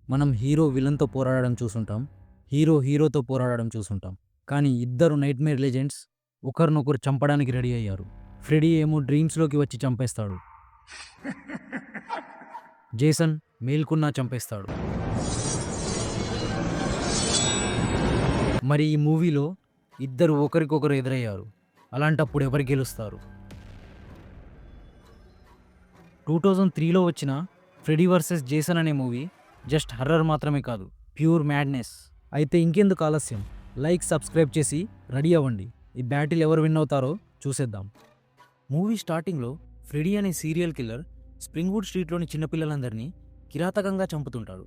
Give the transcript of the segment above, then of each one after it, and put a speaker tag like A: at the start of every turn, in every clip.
A: మనం hero విలన్‌తో పోరాడడం చూసుంటాం. Hero హీరోతో పోరాడడం చూసుంటాం. కానీ ఇద్దరు నైట్‌మేర్ లెజెండ్స్ ఒకరినొకరు చంపడానికి రెడీ అయ్యారు. ఫ్రెడీ ఏమో డ్రీమ్స్‌లోకి వచ్చి చంపేస్తాడు. జేసన్ మేల్కొన్నా చంపేస్తాడు. మరి ఈ మూవీలో ఇద్దరు ఒకరికొకరు ఎదురయ్యారు. అలాంటప్పుడు ఎవరు గెలుస్తారు? 2003లో వచ్చిన 'ఫ్రెడీ వర్సెస్ జేసన్' అనే మూవీ జస్ట్ హర్రర్ మాత్రమే కాదు, ప్యూర్ మ్యాడ్‌నెస్. అయితే ఇంకెందుకు ఆలస్యం? లైక్, సబ్స్క్రైబ్ చేసి రెడీ అవ్వండి. ఈ బ్యాటిల్ ఎవరు విన్ అవుతారో చూసేద్దాం. మూవీ స్టార్టింగ్లో ఫ్రెడీ అనే సీరియల్ కిల్లర్ స్ప్రింగ్వుడ్ స్ట్రీట్లోని చిన్నపిల్లలందరినీ కిరాతకంగా చంపుతుంటాడు.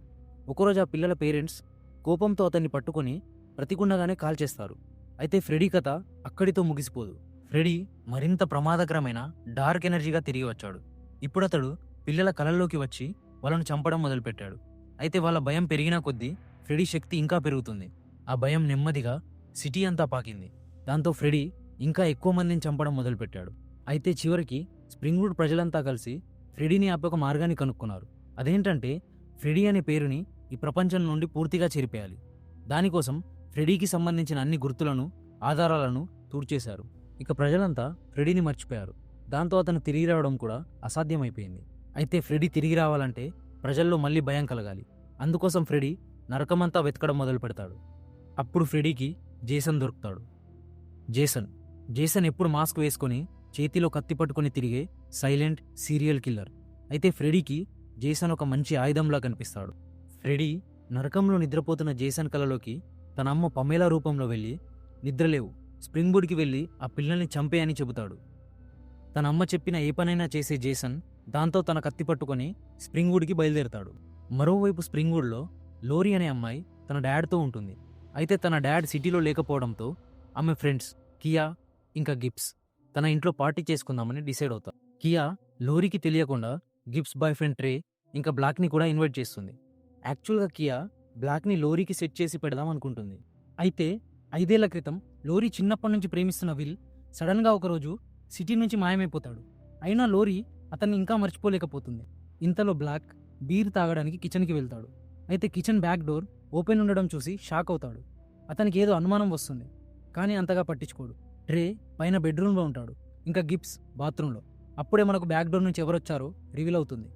A: ఒకరోజు ఆ పిల్లల పేరెంట్స్ కోపంతో అతన్ని పట్టుకొని బ్రతికుండగానే కాల్చేస్తారు. అయితే ఫ్రెడీ కథ అక్కడితో ముగిసిపోదు. ఫ్రెడీ మరింత ప్రమాదకరమైన డార్క్ ఎనర్జీగా తిరిగి వచ్చాడు. ఇప్పుడతడు పిల్లల కలల్లోకి వచ్చి వాళ్ళను చంపడం మొదలుపెట్టాడు. అయితే వాళ్ళ భయం పెరిగిన కొద్దీ ఫ్రెడీ శక్తి ఇంకా పెరుగుతుంది. ఆ భయం నెమ్మదిగా సిటీ అంతా పాకింది. దాంతో ఫ్రెడీ ఇంకా ఎక్కువ మందిని చంపడం మొదలుపెట్టాడు. అయితే చివరికి స్ప్రింగ్వుడ్ ప్రజలంతా కలిసి ఫ్రెడీని ఆపే ఒక మార్గాన్ని కనుక్కున్నారు. అదేంటంటే ఫ్రెడీ అనే పేరుని ఈ ప్రపంచం నుండి పూర్తిగా చెరిపేయాలి. దానికోసం ఫ్రెడీకి సంబంధించిన అన్ని గుర్తులను, ఆధారాలను తుడిచేశారు. ఇక ప్రజలంతా ఫ్రెడీని మర్చిపోయారు. దాంతో అతను తిరిగి రావడం కూడా అసాధ్యమైపోయింది. అయితే ఫ్రెడీ తిరిగి రావాలంటే ప్రజల్లో మళ్ళీ భయం కలగాలి. అందుకోసం ఫ్రెడీ నరకమంతా వెతకడం మొదలు పెడతాడు. అప్పుడు ఫ్రెడీకి జేసన్ దొరుకుతాడు. జేసన్ ఎప్పుడు మాస్క్ వేసుకొని చేతిలో కత్తి పట్టుకొని తిరిగే సైలెంట్ సీరియల్ కిల్లర్. అయితే ఫ్రెడీకి జేసన్ ఒక మంచి ఆయుధంలా కనిపిస్తాడు. ఫ్రెడీ నరకంలో నిద్రపోతున్న జేసన్ కలలోకి తన అమ్మ పమేలా రూపంలో వెళ్ళి, నిద్రలేవు, స్ప్రింగ్వుడ్కి వెళ్ళి ఆ పిల్లల్ని చంపే అని చెబుతాడు. తన అమ్మ చెప్పిన ఏ పనైనా చేసే జేసన్ దాంతో తన కత్తి పట్టుకొని స్ప్రింగ్వుడ్కి బయలుదేరతాడు. మరోవైపు స్ప్రింగ్వుడ్లో లోరీ అనే అమ్మాయి తన డాడ్తో ఉంటుంది. అయితే తన డాడ్ సిటీలో లేకపోవడంతో ఆమె ఫ్రెండ్స్ కియా ఇంకా గిబ్స్ తన ఇంట్లో పార్టీ చేసుకుందామని డిసైడ్ అవుతారు. కియా లోరీకి తెలియకుండా గిబ్స్ బాయ్ ఫ్రెండ్ ట్రే ఇంకా బ్లాక్ని కూడా ఇన్వైట్ చేస్తుంది. యాక్చువల్గా కియా బ్లాక్ని లోరీకి సెట్ చేసి పెడదాం అనుకుంటుంది. అయితే 5 ఏళ్ల క్రితం లోరీ చిన్నప్పటి నుంచి ప్రేమిస్తున్న విల్ సడన్గా ఒకరోజు సిటీ నుంచి మాయమైపోతాడు. అయినా లోరీ అతన్ని ఇంకా మర్చిపోలేకపోతుంది. ఇంతలో బ్లాక్ బీర్ తాగడానికి కిచెన్కి వెళ్తాడు. అయితే కిచెన్ బ్యాక్ డోర్ ఓపెన్ ఉండడం చూసి షాక్ అవుతాడు. అతనికి ఏదో అనుమానం వస్తుంది, కానీ అంతగా పట్టించుకోడు. ట్రే పైన బెడ్రూమ్లో ఉంటాడు, ఇంకా గిబ్స్ బాత్రూంలో. అప్పుడే మనకు బ్యాక్ డోర్ నుంచి ఎవరొచ్చారో రివీల్ అవుతుంది.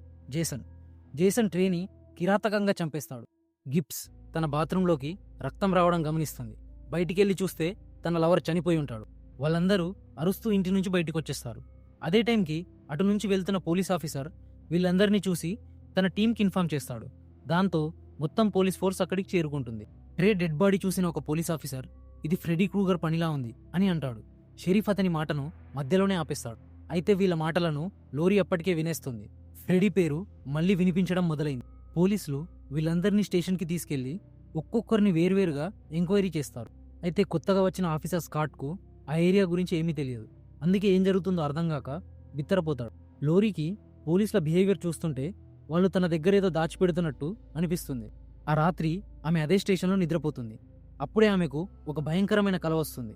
A: జేసన్ ట్రేని కిరాతకంగా చంపేస్తాడు. గిబ్స్ తన బాత్రూంలోకి రక్తం రావడం గమనిస్తుంది. బయటికెళ్ళి చూస్తే తన లవర్ చనిపోయి ఉంటాడు. వాళ్ళందరూ అరుస్తూ ఇంటి నుంచి బయటకు వచ్చేస్తారు. అదే టైంకి అటు నుంచి వెళ్తున్న పోలీస్ ఆఫీసర్ వీళ్ళందరినీ చూసి తన టీంకి ఇన్ఫార్మ్ చేస్తాడు. దాంతో మొత్తం పోలీస్ ఫోర్స్ అక్కడికి చేరుకుంటుంది. ట్రే డెడ్ బాడీ చూసిన ఒక పోలీస్ ఆఫీసర్ ఇది ఫ్రెడీ క్రూగర్ పనిలా ఉంది అని అంటాడు. షెరీఫ్ అతని మాటను మధ్యలోనే ఆపేస్తాడు. అయితే వీళ్ళ మాటలను లోరీ అప్పటికే వినేస్తుంది. ఫ్రెడీ పేరు మళ్ళీ వినిపించడం మొదలైంది. పోలీసులు వీళ్ళందరినీ స్టేషన్కి తీసుకెళ్లి ఒక్కొక్కరిని వేర్వేరుగా ఎంక్వైరీ చేస్తారు. అయితే కొత్తగా వచ్చిన ఆఫీసర్ స్కాట్కు ఆ ఏరియా గురించి ఏమీ తెలియదు. అందుకే ఏం జరుగుతుందో అర్థం కాక బిత్తరపోతాడు. లోరీకి పోలీసుల బిహేవియర్ చూస్తుంటే వాళ్ళు తన దగ్గర ఏదో దాచిపెడుతున్నట్టు అనిపిస్తుంది. ఆ రాత్రి ఆమె అదే స్టేషన్లో నిద్రపోతుంది. అప్పుడే ఆమెకు ఒక భయంకరమైన కల వస్తుంది.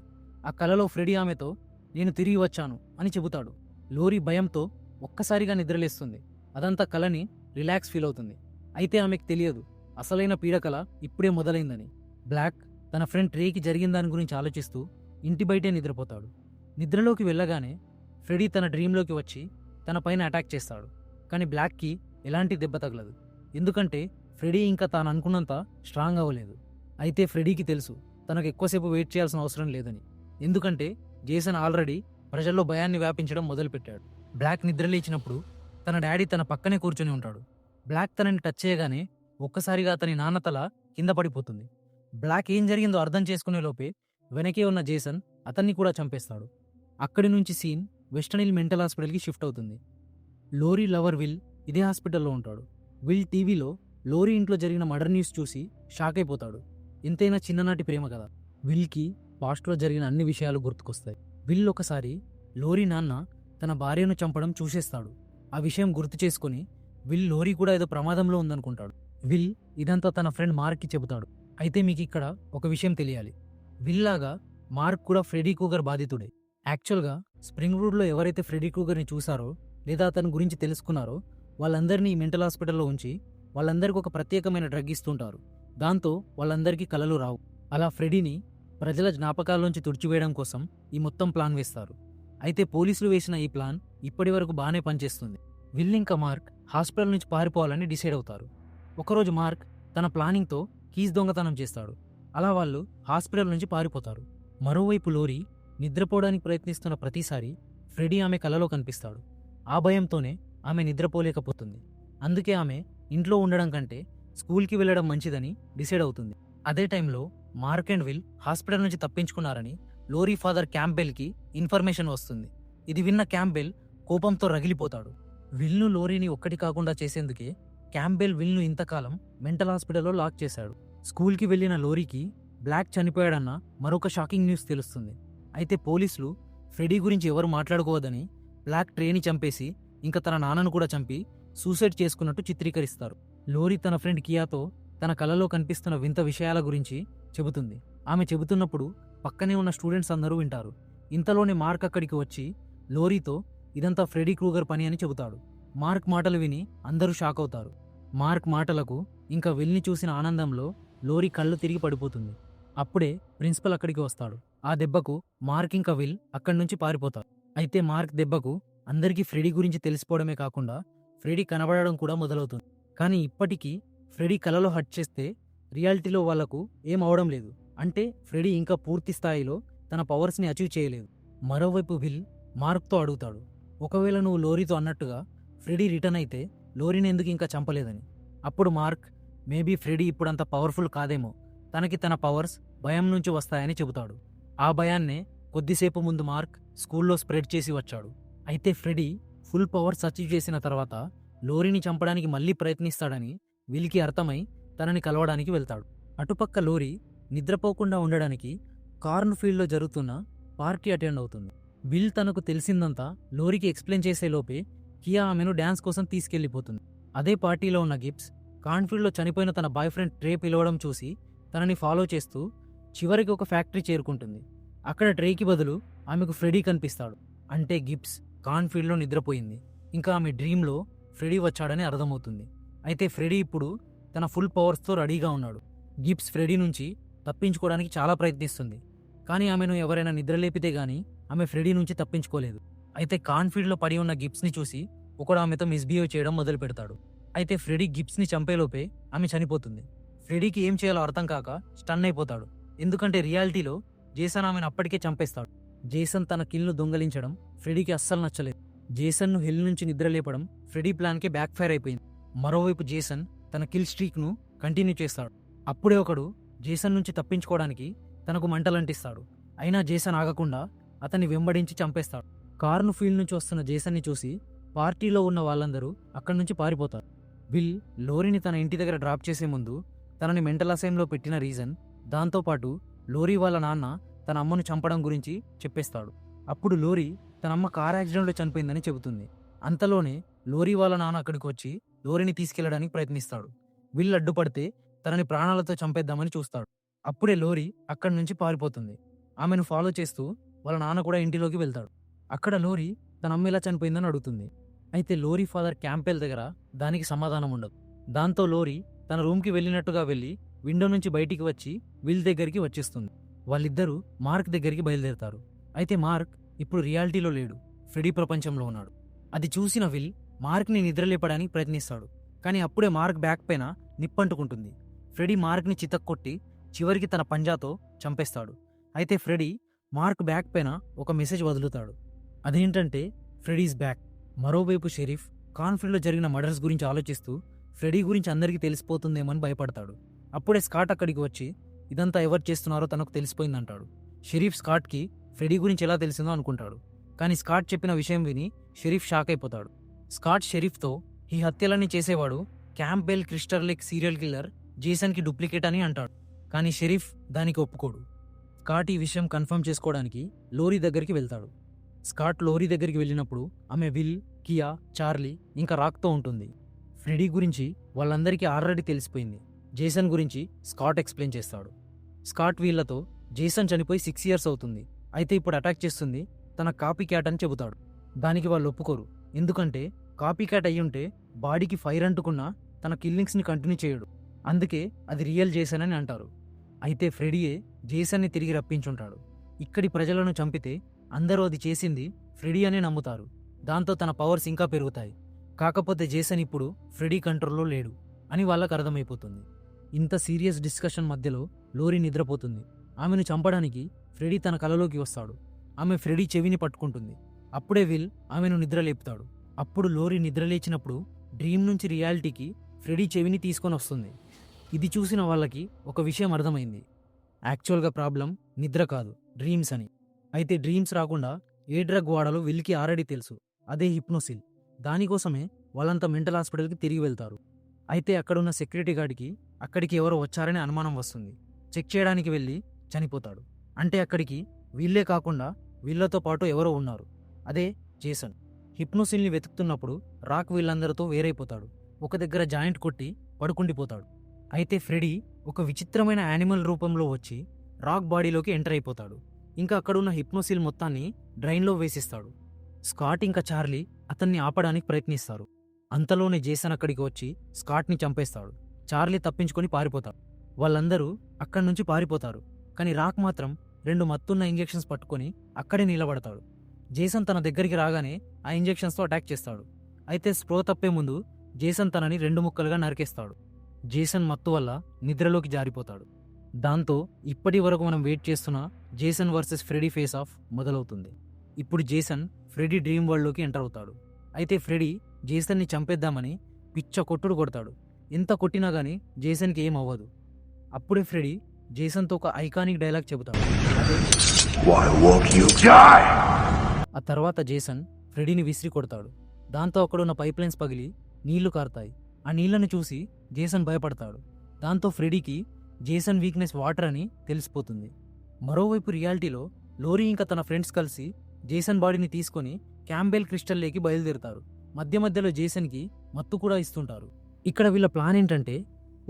A: ఆ కలలో ఫ్రెడీ ఆమెతో నేను తిరిగి వచ్చాను అని చెబుతాడు. లోరీ భయంతో ఒక్కసారిగా నిద్రలేస్తుంది. అదంతా కలని రిలాక్స్ ఫీల్ అవుతుంది. అయితే ఆమెకు తెలియదు అసలైన పీడకల ఇప్పుడే మొదలైందని. బ్లాక్ తన ఫ్రెండ్ ట్రేకి జరిగిన దాని గురించి ఆలోచిస్తూ ఇంటి బయటే నిద్రపోతాడు. నిద్రలోకి వెళ్ళగానే ఫ్రెడీ తన డ్రీంలోకి వచ్చి తన పైన అటాక్ చేస్తాడు. కానీ బ్లాక్కి ఎలాంటి దెబ్బ తగలదు, ఎందుకంటే ఫ్రెడీ ఇంకా తాను అనుకున్నంత స్ట్రాంగ్ అవ్వలేదు. అయితే ఫ్రెడీకి తెలుసు తనకు ఎక్కువసేపు వెయిట్ చేయాల్సిన అవసరం లేదని, ఎందుకంటే జేసన్ ఆల్రెడీ ప్రజల్లో భయాన్ని వ్యాపించడం మొదలుపెట్టాడు. బ్లాక్ నిద్రలేచినప్పుడు తన డాడీ తన పక్కనే కూర్చొని ఉంటాడు. బ్లాక్ తనని టచ్ చేయగానే ఒక్కసారిగా అతని నాన్న తల కింద పడిపోతుంది. బ్లాక్ ఏం జరిగిందో అర్థం చేసుకునే లోపే వెనకే ఉన్న జేసన్ అతన్ని కూడా చంపేస్తాడు. అక్కడి నుంచి సీన్ వెస్టర్న్ హిల్ మెంటల్ హాస్పిటల్కి షిఫ్ట్ అవుతుంది. లోరీ లవర్ విల్ ఇదే హాస్పిటల్లో ఉంటాడు. విల్ టీవీలో లోరీ ఇంట్లో జరిగిన మర్డర్ న్యూస్ చూసి షాక్ అయిపోతాడు. ఎంతైనా చిన్ననాటి ప్రేమ కదా. విల్కి పాస్ట్లో జరిగిన అన్ని విషయాలు గుర్తుకొస్తాయి. విల్ ఒకసారి లోరీ నాన్న తన భార్యను చంపడం చూసేస్తాడు. ఆ విషయం గుర్తు చేసుకుని విల్ లోరీ కూడా ఏదో ప్రమాదంలో ఉందనుకుంటాడు. విల్ ఇదంతా తన ఫ్రెండ్ మార్క్కి చెబుతాడు. అయితే మీకు ఇక్కడ ఒక విషయం తెలియాలి, విల్ లాగా మార్క్ కూడా ఫ్రెడీ క్రూగర్ బాధితుడే. యాక్చువల్గా స్ప్రింగ్వుడ్లో ఎవరైతే ఫ్రెడీ క్రూగర్ని చూసారో లేదా అతని గురించి తెలుసుకున్నారో వాళ్ళందరినీ మెంటల్ హాస్పిటల్లో ఉంచి వాళ్ళందరికీ ఒక ప్రత్యేకమైన డ్రగ్ ఇస్తుంటారు. దాంతో వాళ్ళందరికీ కలలు రావు. అలా ఫ్రెడీని ప్రజల జ్ఞాపకాల్లోంచి తుడిచివేయడం కోసం ఈ మొత్తం ప్లాన్ వేస్తారు. అయితే పోలీసులు వేసిన ఈ ప్లాన్ ఇప్పటి వరకు బాగానే పనిచేస్తుంది. విల్ ఇంకా మార్క్ హాస్పిటల్ నుంచి పారిపోవాలని డిసైడ్ అవుతారు. ఒకరోజు మార్క్ తన ప్లానింగ్తో కీస్ దొంగతనం చేస్తాడు. అలా వాళ్ళు హాస్పిటల్ నుంచి పారిపోతారు. మరోవైపు లోరీ నిద్రపోవడానికి ప్రయత్నిస్తున్న ప్రతిసారి ఫ్రెడీ ఆమె కలలో కనిపిస్తాడు. ఆ భయంతోనే ఆమె నిద్రపోలేకపోతుంది. అందుకే ఆమె ఇంట్లో ఉండడం కంటే స్కూల్కి వెళ్ళడం మంచిదని డిసైడ్ అవుతుంది. అదే టైంలో మార్క్ అండ్ విల్ హాస్పిటల్ నుంచి తప్పించుకున్నారని లోరీ ఫాదర్ క్యాంపెల్కి ఇన్ఫర్మేషన్ వస్తుంది. ఇది విన్న క్యాంపెల్ కోపంతో రగిలిపోతాడు. విల్ను లోరీని ఒక్కటి కాకుండా చేసేందుకే క్యాంపెల్ విల్ను ఇంతకాలం మెంటల్ హాస్పిటల్లో లాక్ చేశాడు. స్కూల్కి వెళ్లిన లోరీకి బ్లాక్ చనిపోయాడన్న మరొక షాకింగ్ న్యూస్ తెలుస్తుంది. అయితే పోలీసులు ఫ్రెడీ గురించి ఎవరు మాట్లాడుకోవద్దని బ్లాక్ ట్రేని చంపేసి ఇంకా తన నాన్నను కూడా చంపి సూసైడ్ చేసుకున్నట్టు చిత్రీకరిస్తారు. లోరీ తన ఫ్రెండ్ కియాతో తన కలలో కనిపిస్తున్న వింత విషయాల గురించి చెబుతుంది. ఆమె చెబుతున్నప్పుడు పక్కనే ఉన్న స్టూడెంట్స్ అందరూ వింటారు. ఇంతలోనే మార్క్ అక్కడికి వచ్చి లోరీతో ఇదంతా ఫ్రెడీ క్రూగర్ పని అని చెబుతాడు. మార్క్ మాటలు విని అందరూ షాక్ అవుతారు. మార్క్ మాటలకు ఇంకా విల్ని చూసిన ఆనందంలో లోరీ కళ్ళు తిరిగి పడిపోతుంది. అప్పుడే ప్రిన్సిపల్ అక్కడికి వస్తాడు. ఆ దెబ్బకు మార్క్ ఇంకా విల్ అక్కడి నుంచి పారిపోతారు. అయితే మార్క్ దెబ్బకు అందరికీ ఫ్రెడీ గురించి తెలిసిపోవడమే కాకుండా ఫ్రెడీ కనబడడం కూడా మొదలవుతుంది. కానీ ఇప్పటికీ ఫ్రెడీ కలలో హట్ చేస్తే రియాలిటీలో వాళ్లకు ఏం అవడం లేదు. అంటే ఫ్రెడీ ఇంకా పూర్తి స్థాయిలో తన పవర్స్ని అచీవ్ చేయలేదు. మరోవైపు విల్ మార్క్తో అడుగుతాడు, ఒకవేళ నువ్వు లోరీతో అన్నట్టుగా ఫ్రెడీ రిటర్న్ అయితే లోరీని ఎందుకు ఇంకా చంపలేదని. అప్పుడు మార్క్ మేబీ ఫ్రెడీ ఇప్పుడంత పవర్ఫుల్ కాదేమో, తనకి తన పవర్స్ భయం నుంచి వస్తాయని చెబుతాడు. ఆ భయాన్నే కొద్దిసేపు ముందు మార్క్ స్కూల్లో స్ప్రెడ్ చేసి వచ్చాడు. అయితే ఫ్రెడీ ఫుల్ పవర్స్ అచీవ్ చేసిన తర్వాత లోరీని చంపడానికి మళ్ళీ ప్రయత్నిస్తాడని విల్కి అర్థమై తనని కలవడానికి వెళ్తాడు. అటుపక్క లోరీ నిద్రపోకుండా ఉండడానికి కార్న్ ఫీల్డ్లో జరుగుతున్న పార్టీ అటెండ్ అవుతుంది. విల్ తనకు తెలిసిందంతా లోరీకి ఎక్స్ప్లెయిన్ చేసేలోపే కియా ఆమెను డ్యాన్స్ కోసం తీసుకెళ్లిపోతుంది. అదే పార్టీలో ఉన్న గిబ్స్ కార్న్ఫీల్డ్లో చనిపోయిన తన బాయ్ ఫ్రెండ్ ట్రే పిలవడం చూసి తనని ఫాలో చేస్తూ చివరికి ఒక ఫ్యాక్టరీ చేరుకుంటుంది. అక్కడ ట్రేకి బదులు ఆమెకు ఫ్రెడీ కనిపిస్తాడు. అంటే గిబ్స్ కార్న్ఫీల్డ్లో నిద్రపోయింది. ఇంకా ఆమె డ్రీమ్లో ఫ్రెడీ వచ్చాడని అర్థమవుతుంది. అయితే ఫ్రెడీ ఇప్పుడు తన ఫుల్ పవర్స్తో రెడీగా ఉన్నాడు. గిబ్స్ ఫ్రెడీ నుంచి తప్పించుకోవడానికి చాలా ప్రయత్నిస్తుంది. కానీ ఆమెను ఎవరైనా నిద్రలేపితే గానీ ఆమె ఫ్రెడీ నుంచి తప్పించుకోలేదు. అయితే కార్న్ఫీల్డ్లో పడి ఉన్న గిబ్స్ని చూసి ఒకడు ఆమెతో మిస్బిహేవ్ చేయడం మొదలు పెడతాడు. అయితే ఫ్రెడీ గిబ్స్ని చంపేలోపే ఆమె చనిపోతుంది. ఫ్రెడీకి ఏం చేయాలో అర్థం కాక స్టన్ అయిపోతాడు. ఎందుకంటే రియాలిటీలో జేసన్ ఆమెను అప్పటికే చంపేస్తాడు. జేసన్ తన కిల్ను దొంగలించడం ఫ్రెడీకి అస్సలు నచ్చలేదు. జేసన్ను హిల్ నుంచి నిద్రలేపడం ఫ్రెడీ ప్లాన్కి బ్యాక్ ఫైర్ అయిపోయింది. మరోవైపు జేసన్ తన కిల్ స్ట్రీక్ను కంటిన్యూ చేస్తాడు. అప్పుడే ఒకడు జేసన్ నుంచి తప్పించుకోవడానికి తనకు మంటలంటిస్తాడు. అయినా జేసన్ ఆగకుండా అతన్ని వెంబడించి చంపేస్తాడు. కార్న్ ఫీల్డ్ నుంచి వస్తున్న జేసన్ని చూసి పార్టీలో ఉన్న వాళ్ళందరూ అక్కడి నుంచి పారిపోతారు. విల్ లోరీని తన ఇంటి దగ్గర డ్రాప్ చేసే ముందు తనని మెంటల్ అసైమ్లో పెట్టిన రీజన్, దాంతోపాటు లోరీ వాళ్ళ నాన్న తన అమ్మను చంపడం గురించి చెప్పేస్తాడు. అప్పుడు లోరీ తన అమ్మ కార్ యాక్సిడెంట్లో చనిపోయిందని చెబుతుంది. అంతలోనే లోరీ వాళ్ళ నాన్న అక్కడికి వచ్చి లోరీని తీసుకెళ్లడానికి ప్రయత్నిస్తాడు. విల్ అడ్డుపడితే తనని ప్రాణాలతో చంపేద్దామని చూస్తాడు. అప్పుడే లోరీ అక్కడి నుంచి పారిపోతుంది. ఆమెను ఫాలో చేస్తూ వాళ్ళ నాన్న కూడా ఇంటిలోకి వెళ్తాడు. అక్కడ లోరీ తన అమ్మ ఎలా చనిపోయిందని అడుగుతుంది. అయితే లోరీ ఫాదర్ క్యాంపెల్ దగ్గర దానికి సమాధానం ఉండదు. దాంతో లోరీ తన రూమ్కి వెళ్ళినట్టుగా వెళ్ళి విండో నుంచి బయటికి వచ్చి విల్ దగ్గరికి వచ్చేస్తుంది. వాళ్ళిద్దరూ మార్క్ దగ్గరికి బయలుదేరుతారు. అయితే మార్క్ ఇప్పుడు రియాలిటీలో లేడు, ఫ్రెడీ ప్రపంచంలో ఉన్నాడు. అది చూసిన విల్ మార్క్ని నిద్రలేపడానికి ప్రయత్నిస్తాడు. కానీ అప్పుడే మార్క్ బ్యాక్ పైన నిప్పంటుకుంటుంది. ఫ్రెడీ మార్క్ని చితక్కొట్టి చివరికి తన పంజాతో చంపేస్తాడు. అయితే ఫ్రెడీ మార్క్ బ్యాక్ పైన ఒక మెసేజ్ వదులుతాడు. అదేంటంటే ఫ్రెడీస్ బ్యాక్. మరోవైపు షెరీఫ్ కాన్ఫ్లిక్ట్లో జరిగిన మర్డర్స్ గురించి ఆలోచిస్తూ ఫ్రెడీ గురించి అందరికీ తెలిసిపోతుందేమని భయపడతాడు. అప్పుడే స్కాట్ అక్కడికి వచ్చి ఇదంతా ఎవరు చేస్తున్నారో తనకు తెలిసిపోయిందంటాడు. షెరీఫ్ స్కాట్కి ఫ్రెడీ గురించి ఎలా తెలిసిందో అనుకుంటాడు. కానీ స్కాట్ చెప్పిన విషయం విని షెరీఫ్ షాక్ అయిపోతాడు. స్కాట్ షెరీఫ్తో ఈ హత్యలన్నీ చేసేవాడు Campbell Crystal Lake serial killer జేసన్కి డూప్లికేట్ అని అంటాడు. కానీ షెరీఫ్ దానికి ఒప్పుకోడు. స్కాట్ ఈ విషయం కన్ఫర్మ్ చేసుకోవడానికి లోరీ దగ్గరికి వెళ్తాడు. స్కాట్ లోరీ దగ్గరికి వెళ్ళినప్పుడు ఆమె విల్, కియా, చార్లీ ఇంకా రాక్తో ఉంటుంది. ఫ్రెడీ గురించి వాళ్ళందరికీ ఆల్రెడీ తెలిసిపోయింది. జేసన్ గురించి స్కాట్ ఎక్స్ప్లెయిన్ చేస్తాడు. స్కాట్ వీళ్లతో జేసన్ చనిపోయి 6 years అవుతుంది, అయితే ఇప్పుడు అటాక్ చేస్తుంది తన కాపీ క్యాట్ అని చెబుతాడు. దానికి వాళ్ళు ఒప్పుకోరు. ఎందుకంటే కాపీ క్యాట్ అయ్యుంటే బాడీకి ఫైర్ అంటుకున్నా తన కిల్లింగ్స్ని కంటిన్యూ చేయడు. అందుకే అది రియల్ జేసన్ అని అంటారు. అయితే ఫ్రెడీయే జేసన్ని తిరిగి రప్పించుంటాడు. ఇక్కడి ప్రజలను చంపితే అందరూ అది చేసింది ఫ్రెడీ అనే నమ్ముతారు. దాంతో తన పవర్స్ ఇంకా పెరుగుతాయి. కాకపోతే జేసన్ ఇప్పుడు ఫ్రెడీ కంట్రోల్లో లేడు అని వాళ్ళకు అర్థమైపోతుంది. ఇంత సీరియస్ డిస్కషన్ మధ్యలో లోరీ నిద్రపోతుంది. ఆమెను చంపడానికి ఫ్రెడీ తన కలలోకి వస్తాడు. ఆమె ఫ్రెడీ చెవిని పట్టుకుంటుంది. అప్పుడే విల్ ఆమెను నిద్రలేపుతాడు. అప్పుడు లోరీ నిద్రలేచినప్పుడు డ్రీమ్ నుంచి రియాలిటీకి ఫ్రెడీ చెవిని తీసుకొని వస్తుంది. ఇది చూసిన వాళ్ళకి ఒక విషయం అర్థమైంది. యాక్చువల్గా ప్రాబ్లం నిద్ర కాదు, డ్రీమ్స్ అని. అయితే డ్రీమ్స్ రాకుండా ఏ డ్రగ్ వాడాలో విల్కి ఆల్రెడీ తెలుసు. అదే హిప్నోసిల్. దానికోసమే వాళ్ళంతా మెంటల్ హాస్పిటల్కి తిరిగి వెళ్తారు. అయితే అక్కడున్న సెక్యూరిటీ గార్డ్కి అక్కడికి ఎవరో వచ్చారని అనుమానం వస్తుంది. చెక్ చేయడానికి వెళ్ళి చనిపోతాడు. అంటే అక్కడికి వీళ్ళే కాకుండా వీళ్ళతో పాటు ఎవరో ఉన్నారు. అదే జేసన్. హిప్నోసిల్ని వెతుకుతున్నప్పుడు రాక్ వీళ్ళందరితో వేరైపోతాడు. ఒక దగ్గర జాయింట్ కొట్టి పడుకుండిపోతాడు. అయితే ఫ్రెడీ ఒక విచిత్రమైన యానిమల్ రూపంలో వచ్చి రాక్ బాడీలోకి ఎంటర్ అయిపోతాడు. ఇంకా అక్కడున్న హిప్నోసిల్ మొత్తాన్ని డ్రైన్లో వేసిస్తాడు. స్కాట్ ఇంకా చార్లీ అతన్ని ఆపడానికి ప్రయత్నిస్తారు. అంతలోనే జేసన్ అక్కడికి వచ్చి స్కాట్ని చంపేస్తాడు. చార్లీ తప్పించుకొని పారిపోతాడు. వాళ్ళందరూ అక్కడి నుంచి పారిపోతారు. కానీ రాక్ మాత్రం 2 మత్తున్న ఇంజెక్షన్స్ పట్టుకొని అక్కడే నిలబడతాడు. జేసన్ తన దగ్గరికి రాగానే ఆ ఇంజెక్షన్స్తో అటాక్ చేస్తాడు. అయితే స్ప్రో తప్పే ముందు జేసన్ తనని 2 ముక్కలుగా నరికేస్తాడు. జేసన్ మత్తు వల్ల నిద్రలోకి జారిపోతాడు. దాంతో ఇప్పటి వరకు మనం వెయిట్ చేస్తున్న Jason versus Freddie face of మొదలవుతుంది. ఇప్పుడు జేసన్ ఫ్రెడీ డ్రీమ్ వరల్డ్లోకి ఎంటర్ అవుతాడు. అయితే ఫ్రెడీ జేసన్ని చంపేద్దామని పిచ్చ కొట్టుడు కొడతాడు. ఎంత కొట్టినా గానీ జేసన్కి ఏం అవ్వదు. అప్పుడే ఫ్రెడీ జేసన్తో ఒక ఐకానిక్ డైలాగ్ చెబుతాడు. ఆ తర్వాత జేసన్ ఫ్రెడీని విసిరి కొడతాడు. దాంతో అక్కడున్న పైప్ లైన్స్ పగిలి నీళ్లు కారుతాయి. ఆ నీళ్లను చూసి జేసన్ భయపడతాడు. దాంతో ఫ్రెడీకి జేసన్ వీక్నెస్ వాటర్ అని తెలిసిపోతుంది. మరోవైపు రియాలిటీలో లోరీ ఇంకా తన ఫ్రెండ్స్ కలిసి జేసన్ బాడీని తీసుకొని క్యాంబెల్ క్రిస్టల్ లేకి బయలుదేరుతారు. మధ్య మధ్యలో జేసన్కి మత్తు కూడా ఇస్తుంటారు. ఇక్కడ వీళ్ళ ప్లాన్ ఏంటంటే,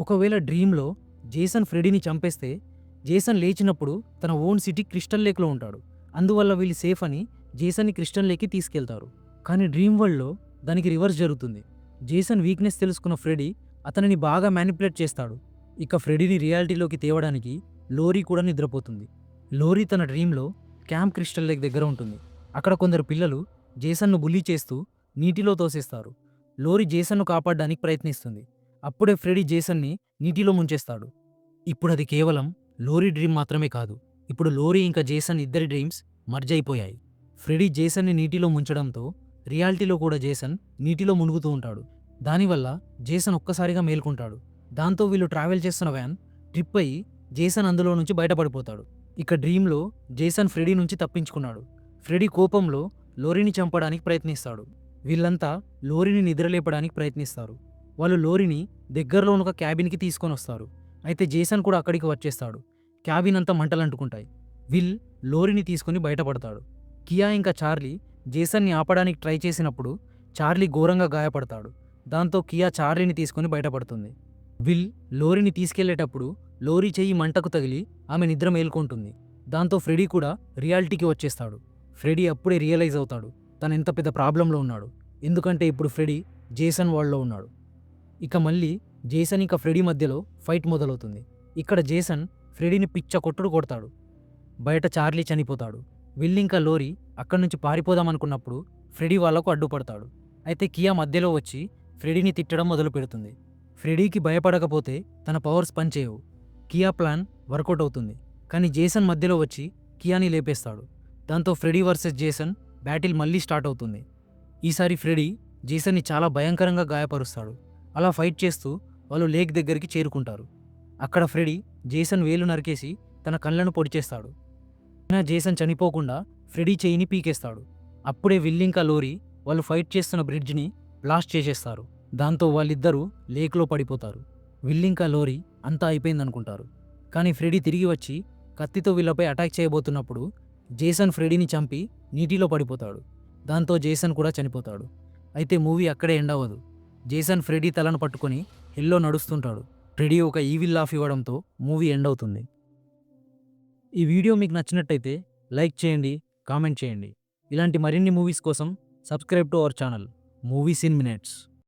A: ఒకవేళ డ్రీమ్లో జేసన్ ఫ్రెడీని చంపేస్తే జేసన్ లేచినప్పుడు తన ఓన్ సిటీ క్రిస్టల్ లేక్లో ఉంటాడు. అందువల్ల వీళ్ళు సేఫ్ అని జేసన్ని క్రిస్టల్ లేక్కి తీసుకెళ్తారు. కానీ డ్రీమ్ వరల్డ్లో దానికి రివర్స్ జరుగుతుంది. జేసన్ వీక్నెస్ తెలుసుకున్న ఫ్రెడీ అతనిని బాగా మ్యానిపులేట్ చేస్తాడు. ఇక ఫ్రెడీని రియాలిటీలోకి తేవడానికి లోరీ కూడా నిద్రపోతుంది. లోరీ తన డ్రీమ్లో క్యాంప్ క్రిస్టల్ లేక్ దగ్గర ఉంటుంది. అక్కడ కొందరు పిల్లలు జేసన్ను బుల్లీ చేస్తూ నీటిలో తోసేస్తారు. లోరీ జేసన్ను కాపాడడానికి ప్రయత్నిస్తుంది. అప్పుడే ఫ్రెడీ జేసన్ని నీటిలో ముంచేస్తాడు. ఇప్పుడు అది కేవలం లోరీ డ్రీమ్ మాత్రమే కాదు, ఇప్పుడు లోరీ ఇంకా జేసన్ ఇద్దరి డ్రీమ్స్ మర్జ్ అయిపోయాయి. ఫ్రెడీ జేసన్ని నీటిలో ముంచడంతో రియాలిటీలో కూడా జేసన్ నీటిలో మునుగుతూ ఉంటాడు. దానివల్ల జేసన్ ఒక్కసారిగా మేల్కొంటాడు. దాంతో వీళ్ళు ట్రావెల్ చేస్తున్న వ్యాన్ ట్రిప్ అయ్యి జేసన్ అందులో నుంచి బయటపడిపోతాడు. ఇక డ్రీమ్లో జేసన్ ఫ్రెడీ నుంచి తప్పించుకున్నాడు. ఫ్రెడీ కోపంలో లోరీని చంపడానికి ప్రయత్నిస్తాడు. వీళ్ళంతా లోరీని నిద్రలేపడానికి ప్రయత్నిస్తారు. వాళ్ళు లోరీని దగ్గరలో ఒక క్యాబిన్కి తీసుకొని వస్తారు. అయితే జేసన్ కూడా అక్కడికి వచ్చేస్తాడు. క్యాబిన్ అంతా మంటలంటుకుంటాయి. విల్ లోరీని తీసుకుని బయటపడతాడు. కియా ఇంకా చార్లీ జేసన్ని ఆపడానికి ట్రై చేసినప్పుడు చార్లీ ఘోరంగా గాయపడతాడు. దాంతో కియా చార్లీని తీసుకుని బయటపడుతుంది. విల్ లోరీని తీసుకెళ్లేటప్పుడు లోరీ చెయ్యి మంటకు తగిలి ఆమె నిద్ర మేల్కొంటుంది. దాంతో ఫ్రెడీ కూడా రియాలిటీకి వచ్చేస్తాడు. ఫ్రెడీ అప్పుడే రియలైజ్ అవుతాడు తను ఎంత పెద్ద ప్రాబ్లంలో ఉన్నాడు. ఎందుకంటే ఇప్పుడు ఫ్రెడీ జేసన్ వరల్డ్లో ఉన్నాడు. ఇక మళ్ళీ జేసన్ ఇంకా ఫ్రెడీ మధ్యలో ఫైట్ మొదలవుతుంది. ఇక్కడ జేసన్ ఫ్రెడీని పిచ్చ కొట్టుడు కొడతాడు. బయట చార్లీ చనిపోతాడు. విల్ ఇంకా లోరీ అక్కడి నుంచి పారిపోదామనుకున్నప్పుడు ఫ్రెడీ వాళ్లకు అడ్డుపడతాడు. అయితే కియా మధ్యలో వచ్చి ఫ్రెడీని తిట్టడం మొదలు పెడుతుంది. ఫ్రెడీకి భయపడకపోతే తన పవర్స్ పనిచేయవు. కియా ప్లాన్ వర్కౌట్ అవుతుంది. కానీ జేసన్ మధ్యలో వచ్చి కియాని లేపేస్తాడు. దాంతో ఫ్రెడీ వర్సెస్ జేసన్ బ్యాటిల్ మళ్ళీ స్టార్ట్ అవుతుంది. ఈసారి ఫ్రెడీ జేసన్ని చాలా భయంకరంగా గాయపరుస్తాడు. అలా ఫైట్ చేస్తూ వాళ్ళు లేక్ దగ్గరికి చేరుకుంటారు. అక్కడ ఫ్రెడీ జేసన్ వేలు నరికేసి తన కళ్ళను పొడిచేస్తాడు. అయినా జేసన్ చనిపోకుండా ఫ్రెడీ చెయ్యిని పీకేస్తాడు. అప్పుడే విల్ ఇంకా లోరీ వాళ్ళు ఫైట్ చేస్తున్న బ్రిడ్జ్ని బ్లాస్ట్ చేసేస్తారు. దాంతో వాళ్ళిద్దరూ లేక్లో పడిపోతారు. విల్ ఇంకా లోరీ అంతా అయిపోయిందనుకుంటారు. కానీ ఫ్రెడీ తిరిగి వచ్చి కత్తితో వీళ్ళపై అటాక్ చేయబోతున్నప్పుడు జేసన్ ఫ్రెడీని చంపి నీటిలో పడిపోతాడు. దాంతో జేసన్ కూడా చనిపోతాడు. అయితే మూవీ అక్కడే ఎండ్ అవ్వదు. జేసన్ ఫ్రెడీ తలను పట్టుకొని హిల్లో నడుస్తుంటాడు. ఫ్రెడీ ఒక ఈవిల్ లాఫ్ ఇవ్వడంతో మూవీ ఎండ్ అవుతుంది. ఈ వీడియో మీకు నచ్చినట్టయితే లైక్ చేయండి, కామెంట్ చేయండి. ఇలాంటి మరిన్ని మూవీస్ కోసం subscribe to our channel movies in minutes.